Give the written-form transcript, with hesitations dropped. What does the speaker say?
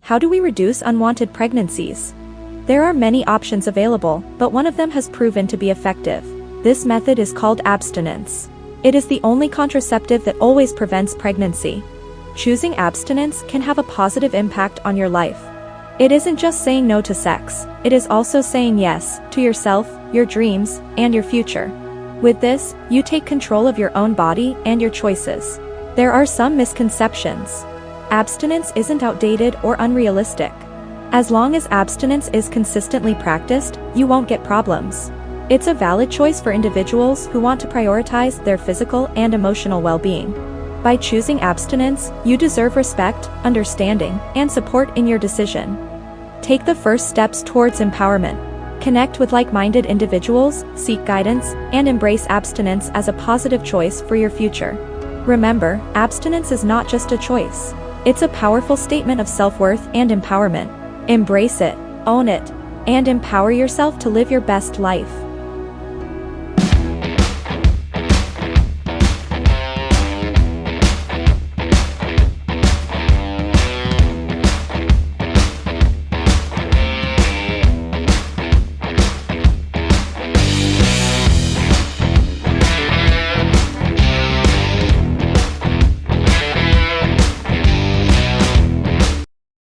How do we reduce unwanted pregnancies? There are many options available, but one of them has proven to be effective. This method is called abstinence. It is the only contraceptive that always prevents pregnancy. Choosing abstinence can have a positive impact on your life. It isn't just saying no to sex, it is also saying yes to yourself, your dreams, and your future. With this, you take control of your own body and your choices. There are some misconceptions. Abstinence isn't outdated or unrealistic. As long as abstinence is consistently practiced, you won't get problems. It's a valid choice for individuals who want to prioritize their physical and emotional well-being. By choosing abstinence, you deserve respect, understanding, and support in your decision. Take the first steps towards empowerment. Connect with like-minded individuals, seek guidance, and embrace abstinence as a positive choice for your future. Remember, abstinence is not just a choice. It's a powerful statement of self-worth and empowerment. Embrace it, own it, and empower yourself to live your best life.